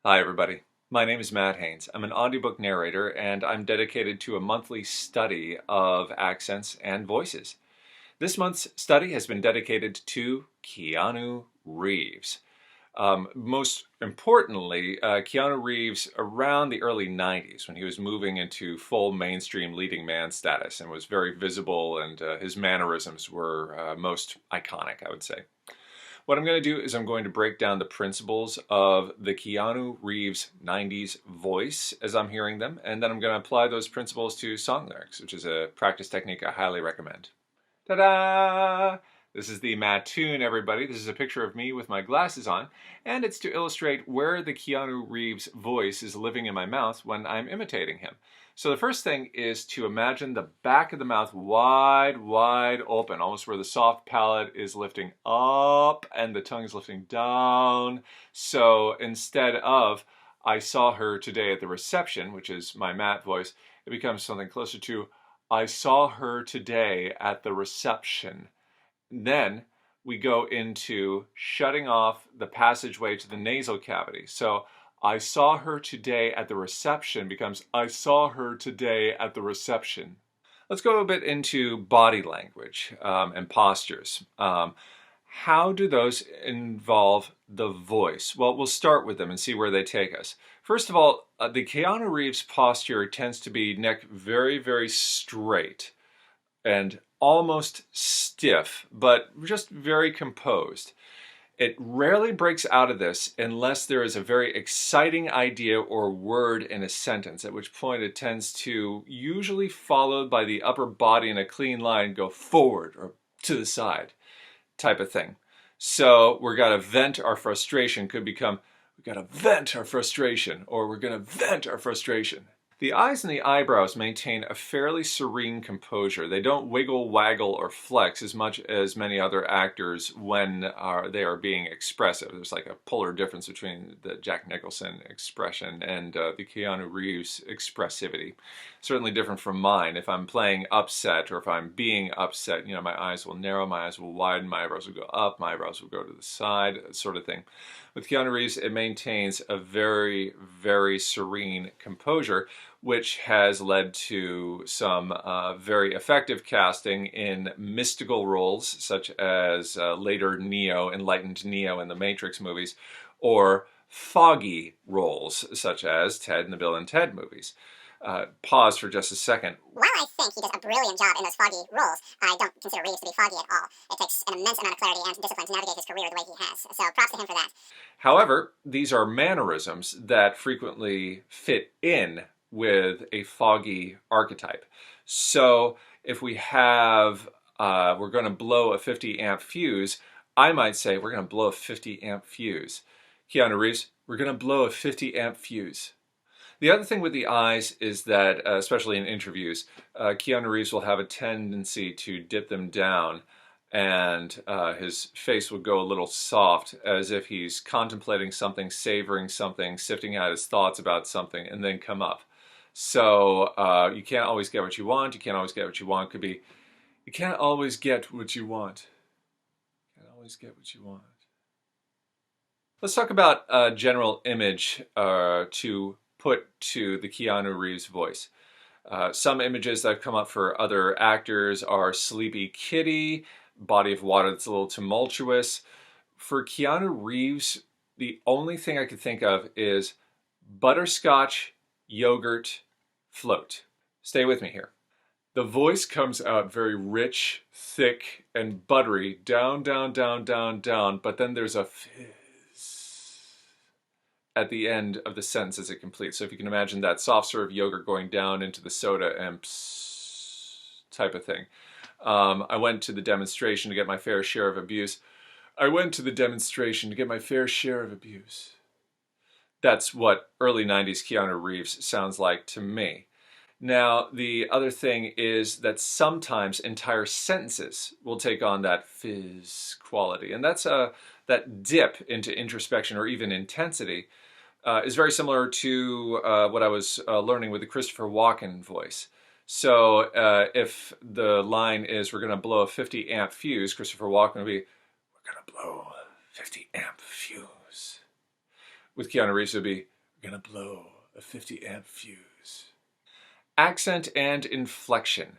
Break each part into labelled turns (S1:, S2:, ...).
S1: Hi everybody, my name is Matt Haynes. I'm an audiobook narrator and I'm dedicated to a monthly study of accents and voices. This month's study has been dedicated to Keanu Reeves. Most importantly, Keanu Reeves around the early 90s when he was moving into full mainstream leading man status and was very visible, and his mannerisms were most iconic, I would say. What I'm going to do is I'm going to break down the principles of the Keanu Reeves 90s voice as I'm hearing them, and then I'm going to apply those principles to song lyrics, which is a practice technique I highly recommend. Ta-da! This is the Mattoon, everybody. This is a picture of me with my glasses on, and it's to illustrate where the Keanu Reeves voice is living in my mouth when I'm imitating him. So the first thing is to imagine the back of the mouth wide, wide open, almost where the soft palate is lifting up and the tongue is lifting down. So instead of, I saw her today at the reception, which is my Matt voice, it becomes something closer to, I saw her today at the reception. Then we go into shutting off the passageway to the nasal cavity. So I saw her today at the reception becomes I saw her today at the reception. Let's go a bit into body language and postures. How do those involve the voice? Well, we'll start with them and see where they take us. First of all, the Keanu Reeves posture tends to be neck very, very straight and almost stiff, but just very composed. It rarely breaks out of this unless there is a very exciting idea or word in a sentence, at which point it tends to, usually followed by the upper body in a clean line, go forward or to the side type of thing. So we're going to vent our frustration could become, we got to vent our frustration, or we're going to vent our frustration. The eyes and the eyebrows maintain a fairly serene composure. They don't wiggle, waggle, or flex as much as many other actors when they are being expressive. There's like a polar difference between the Jack Nicholson expression and the Keanu Reeves expressivity. Certainly different from mine. If I'm playing upset or if I'm being upset, you know, my eyes will narrow, my eyes will widen, my eyebrows will go up, my eyebrows will go to the side, sort of thing. With Keanu Reeves, it maintains a very, very serene composure, which has led to some very effective casting in mystical roles, such as later Neo, enlightened Neo in the Matrix movies, or foggy roles, such as Ted in the Bill and Ted movies. Pause for just a second.
S2: While I think he does a brilliant job in those foggy roles, I don't consider Reeves to be foggy at all. It takes an immense amount of clarity and discipline to navigate his career the way he has. So props to him for that.
S1: However, these are mannerisms that frequently fit in with a foggy archetype. So if we have, we're going to blow a 50 amp fuse, I might say we're going to blow a 50 amp fuse. Keanu Reeves, we're going to blow a 50 amp fuse. The other thing with the eyes is that, especially in interviews, Keanu Reeves will have a tendency to dip them down, and his face will go a little soft, as if he's contemplating something, savoring something, sifting out his thoughts about something, and then come up. So you can't always get what you want. You can't always get what you want. Could be, you can't always get what you want. You can't always get what you want. Let's talk about general image to put to the Keanu Reeves voice. Some images that have come up for other actors are Sleepy Kitty, body of water that's a little tumultuous. For Keanu Reeves, the only thing I could think of is butterscotch, yogurt, float. Stay with me here. The voice comes out very rich, thick, and buttery, down, down, down, down, down, but then there's a fizz at the end of the sentence as it completes. So if you can imagine that soft serve yogurt going down into the soda and psst type of thing. I went to the demonstration to get my fair share of abuse. I went to the demonstration to get my fair share of abuse. That's what early 90s Keanu Reeves sounds like to me. Now, the other thing is that sometimes entire sentences will take on that fizz quality. And that's that dip into introspection or even intensity is very similar to what I was learning with the Christopher Walken voice. So if the line is, we're going to blow a 50 amp fuse, Christopher Walken will be, we're going to blow a 50 amp fuse. With Keanu Reeves, it would be, "We're gonna blow a 50 amp fuse." Accent and inflection.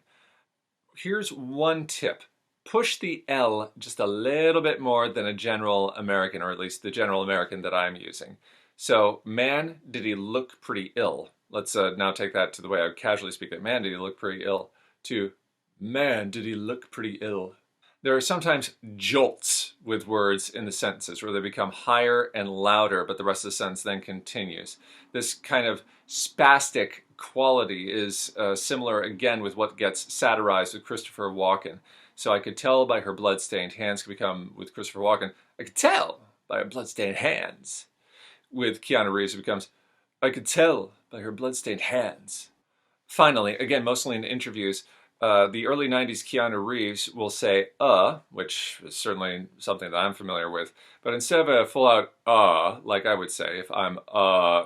S1: Here's one tip. Push the L just a little bit more than a general American, or at least the general American that I'm using. So, man, did he look pretty ill? Let's now take that to the way I would casually speak it. Man, did he look pretty ill? To, man, did he look pretty ill? There are sometimes jolts with words in the sentences where they become higher and louder, but the rest of the sentence then continues. This kind of spastic quality is similar again with what gets satirized with Christopher Walken. So I could tell by her bloodstained hands could become, with Christopher Walken, I could tell by her bloodstained hands. With Keanu Reeves, it becomes, I could tell by her bloodstained hands. Finally, again, mostly in interviews, the early 90s Keanu Reeves will say, which is certainly something that I'm familiar with, but instead of a full-out, like I would say, if I'm,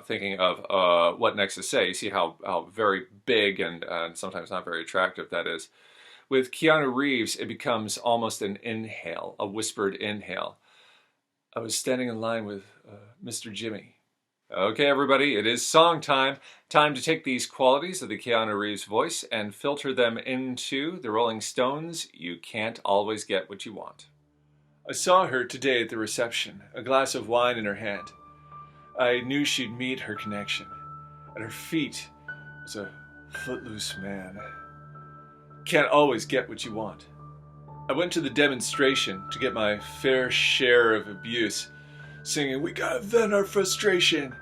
S1: thinking of, what next to say, you see how very big and sometimes not very attractive that is. With Keanu Reeves, it becomes almost an inhale, a whispered inhale. I was standing in line with Mr. Jimmy. Okay, everybody, it is song time. Time to take these qualities of the Keanu Reeves voice and filter them into the Rolling Stones' You Can't Always Get What You Want. I saw her today at the reception, a glass of wine in her hand. I knew she'd meet her connection. At her feet was a footloose man. Can't always get what you want. I went to the demonstration to get my fair share of abuse, singing, we gotta vent our frustration.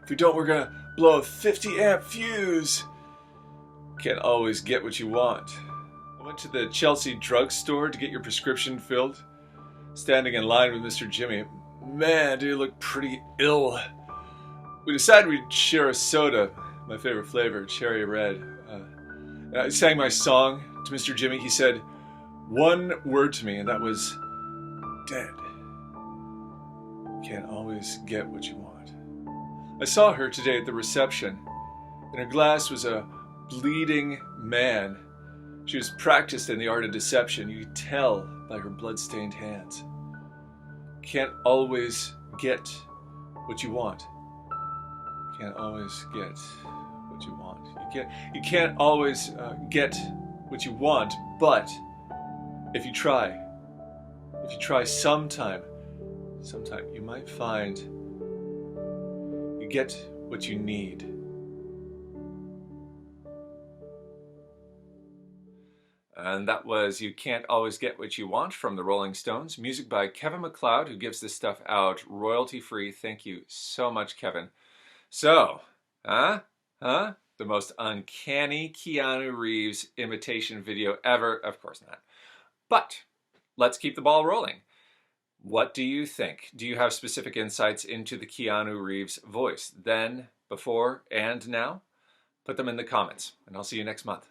S1: If we don't, we're gonna blow a 50 amp fuse. Can't always get what you want. I went to the Chelsea drugstore to get your prescription filled. Standing in line with Mr. Jimmy. Man, do you look pretty ill. We decided we'd share a soda, my favorite flavor, cherry red. I sang my song to Mr. Jimmy. He said one word to me, and that was dead. Can't always get what you want. I saw her today at the reception. In her glass was a bleeding man. She was practiced in the art of deception. You could tell by her blood-stained hands. Can't always get what you want. Can't always get what you want. You can't always get what you want, but if you try sometime you might find you get what you need. And that was You Can't Always Get What You Want from the Rolling Stones. Music by Kevin MacLeod, who gives this stuff out royalty-free. Thank you so much, Kevin. So, the most uncanny Keanu Reeves imitation video ever. Of course not. But let's keep the ball rolling. What do you think? Do you have specific insights into the Keanu Reeves voice? Then, before, and now? Put them in the comments, and I'll see you next month.